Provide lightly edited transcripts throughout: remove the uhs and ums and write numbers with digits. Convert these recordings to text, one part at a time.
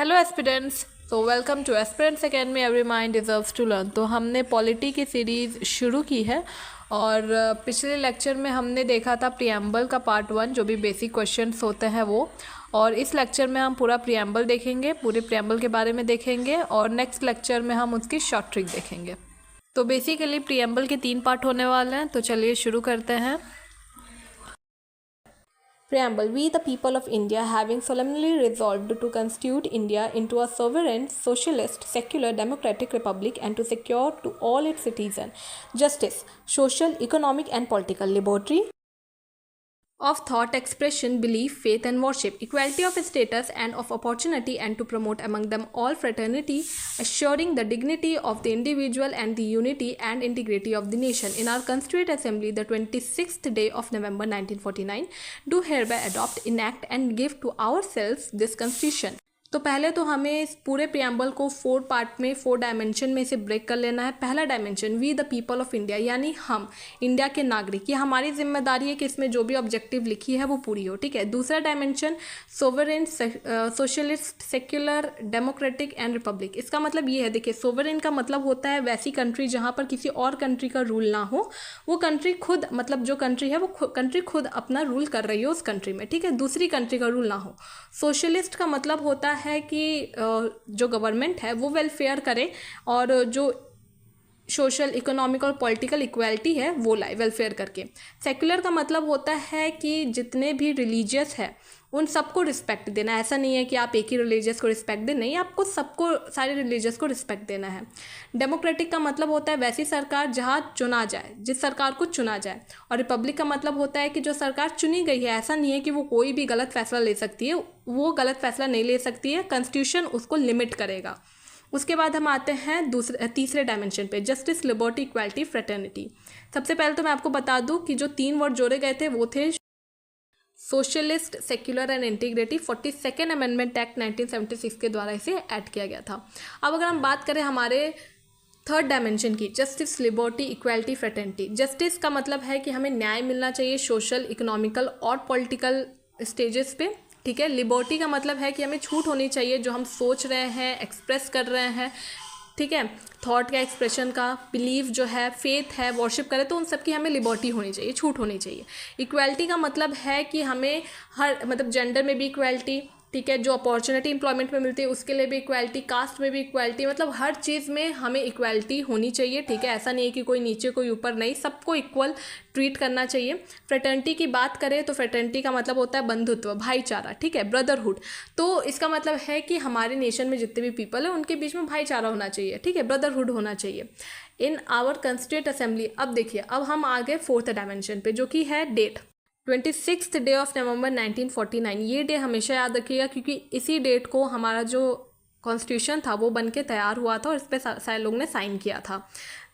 Hello aspirants, तो welcome to aspirants academy. Every mind deserves to learn. तो हमने polity की सीरीज़ शुरू की है और पिछले लेक्चर में हमने देखा था प्रियम्बल का पार्ट 1 जो भी बेसिक क्वेश्चंस होते हैं वो, और इस लेक्चर में हम पूरा प्रियम्बल देखेंगे, पूरे प्रियम्बल के बारे में देखेंगे और नेक्स्ट लेक्चर में हम उसकी शॉर्ट ट्रिक देखेंगे। तो बेसिकली प्रियम्बल के 3 पार्ट होने वाले हैं, तो चलिए शुरू करते हैं। Preamble. We, the people of India, having solemnly resolved to constitute India into a sovereign, socialist, secular, democratic republic and to secure to all its citizens justice, social, economic and political liberty of thought, expression, belief, faith and worship, equality of status and of opportunity, and to promote among them all fraternity, assuring the dignity of the individual and the unity and integrity of the nation. In our Constituent Assembly, the 26th day of November 1949, do hereby adopt, enact and give to ourselves this Constitution. तो पहले तो हमें इस पूरे preamble को 4 part में 4 dimension में इसे ब्रेक कर लेना है। पहला dimension, we the people of India, यानी हम इंडिया के नागरिक, ये हमारी जिम्मेदारी है कि इसमें जो भी ऑब्जेक्टिव लिखी है वो पूरी हो, ठीक है। दूसरा dimension, sovereign, socialist, secular, democratic and Republic. इसका मतलब ये है, देखिए सोवरेन का मतलब होता है वैसी कंट्री जहाँ पर किसी और कंट्री का रूल ना हो, वो कंट्री खुद, मतलब जो कंट्री है वो कंट्री खुद अपना रूल कर रही हो उस कंट्री में, ठीक है, दूसरी कंट्री का रूल ना हो। सोशलिस्ट का मतलब होता है कि जो गवर्नमेंट है वो वेलफेयर करे और जो सोशल, इकोनॉमिक और पॉलिटिकल इक्वालिटी है वो लाए वेलफेयर करके। सेक्युलर का मतलब होता है कि जितने भी रिलीजियस है उन सबको रिस्पेक्ट देना। ऐसा नहीं है कि आप एक ही रिलीजियस को रिस्पेक्ट दें, नहीं, आपको सबको, सारे रिलीजियस को रिस्पेक्ट देना है। डेमोक्रेटिक का मतलब होता है वैसी सरकार जहाँ चुना जाए, जिस सरकार को चुना जाए। और रिपब्लिक का मतलब होता है कि जो सरकार चुनी गई है, ऐसा नहीं है कि वो कोई भी गलत फैसला ले सकती है, वो गलत फैसला नहीं ले सकती है, कॉन्स्टिट्यूशन उसको लिमिट करेगा। उसके बाद हम आते हैं तीसरे डायमेंशन पे, जस्टिस, लिबर्टी, इक्वालिटी, फ्रेटर्निटी। सबसे पहले तो मैं आपको बता दूं कि जो 3 वर्ड जोड़े गए थे वो थे socialist, secular and integrity. 42nd amendment act 1976 के द्वारा इसे ऐड किया गया था। अब अगर हम बात करें हमारे थर्ड डायमेंशन की, justice, liberty, equality, fraternity. Justice का मतलब है कि हमें न्याय मिलना चाहिए सोशल, इकोनॉमिकल और पॉलिटिकल स्टेजेस पे, ठीक है। लिबर्टी का मतलब है कि हमें छूट होनी चाहिए, जो हम सोच रहे हैं, एक्सप्रेस कर रहे हैं, ठीक है, थॉट का एक्सप्रेशन का, बिलीव जो है, फेथ है, वर्शिप करें, तो उन सब की हमें लिबर्टी होनी चाहिए, छूट होनी चाहिए। इक्वालिटी का मतलब है कि हमें हर, मतलब जेंडर में भी इक्वालिटी, ठीक है, जो अपॉर्चुनिटी इंप्लॉयमेंट में मिलती है उसके लिए भी इक्वालिटी, कास्ट में भी इक्वालिटी, मतलब हर चीज़ में हमें इक्वालिटी होनी चाहिए, ठीक है। ऐसा नहीं है कि कोई नीचे कोई ऊपर, नहीं, सबको इक्वल ट्रीट करना चाहिए। फ्रेटर्निटी की बात करें तो फ्रेटर्निटी का मतलब होता है बंधुत्व, भाईचारा, ठीक है, ब्रदरहुड। तो इसका मतलब है कि हमारे नेशन में जितने भी पीपल हैं उनके बीच में भाईचारा होना चाहिए, ठीक है, ब्रदरहुड होना चाहिए इन आवर कंस्टिट्यूएंट असेंबली। अब देखिए, अब हम आ गए 4th डायमेंशन पे, जो कि है date, 26th day of November 1949। ये डे हमेशा याद रखिएगा क्योंकि इसी डेट को हमारा जो कॉन्स्टिट्यूशन था वो बन के तैयार हुआ था और इस पर सारे लोग ने साइन किया था।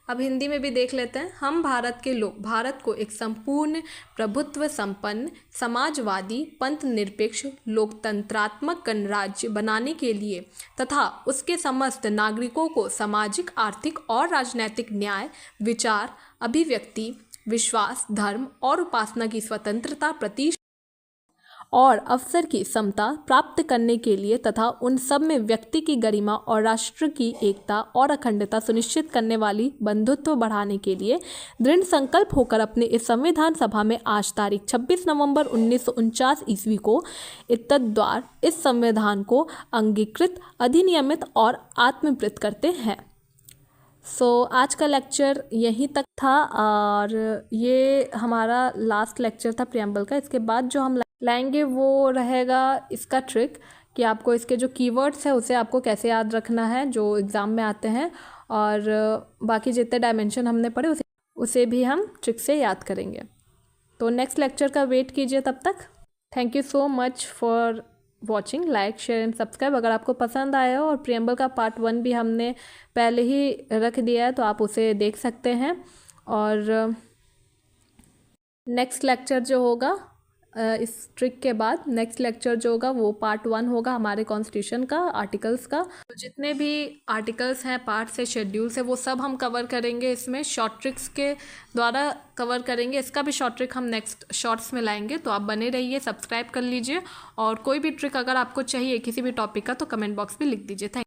अब हिंदी में भी देख लेते हैं। हम भारत के लोग भारत को एक संपूर्ण, प्रभुत्व संपन्न, समाजवादी, पंथ निरपेक्ष, लोकतंत्रात्मक गणराज्य बनाने के लिए तथा उसके समस्त नागरिकों को सामाजिक, आर्थिक और राजनीतिक न्याय, विचार, अभिव्यक्ति, विश्वास, धर्म और उपासना की स्वतंत्रता, प्रति और अवसर की समता प्राप्त करने के लिए तथा उन सब में व्यक्ति की गरिमा और राष्ट्र की एकता और अखंडता सुनिश्चित करने वाली बंधुत्व बढ़ाने के लिए दृढ़ संकल्प होकर अपने इस संविधान सभा में आज तारीख 26 नवंबर 1949 ईस्वी को इत्तद्वार इस संविधान को अंगीकृत, अधिनियमित और आत्मवृत करते हैं। आज का लेक्चर यहीं तक था और ये हमारा लास्ट लेक्चर था प्रियम्बल का। इसके बाद जो हम लाएंगे वो रहेगा इसका ट्रिक, कि आपको इसके जो कीवर्ड्स है उसे आपको कैसे याद रखना है जो एग्ज़ाम में आते हैं, और बाकी जितने डायमेंशन हमने पढ़े उसे भी हम ट्रिक से याद करेंगे। तो नेक्स्ट लेक्चर का वेट कीजिए। तब तक thank you so much for watching. Like, share and subscribe. अगर आपको पसंद आया हो, और प्रियम्बल का पार्ट 1 भी हमने पहले ही रख दिया है तो आप उसे देख सकते हैं। और नेक्स्ट लेक्चर जो होगा इस ट्रिक के बाद नेक्स्ट लेक्चर जो होगा वो पार्ट 1 होगा हमारे कॉन्स्टिट्यूशन का, आर्टिकल्स का। तो जितने भी आर्टिकल्स हैं, पार्ट्स है, शेड्यूल्स है, वो सब हम कवर करेंगे इसमें, शॉर्ट ट्रिक्स के द्वारा कवर करेंगे। इसका भी शॉर्ट ट्रिक हम नेक्स्ट शॉर्ट्स में लाएंगे। तो आप बने रहिए, सब्सक्राइब कर लीजिए, और कोई भी ट्रिक अगर आपको चाहिए किसी भी टॉपिक का तो कमेंट बॉक्स में लिख दीजिए। थैंक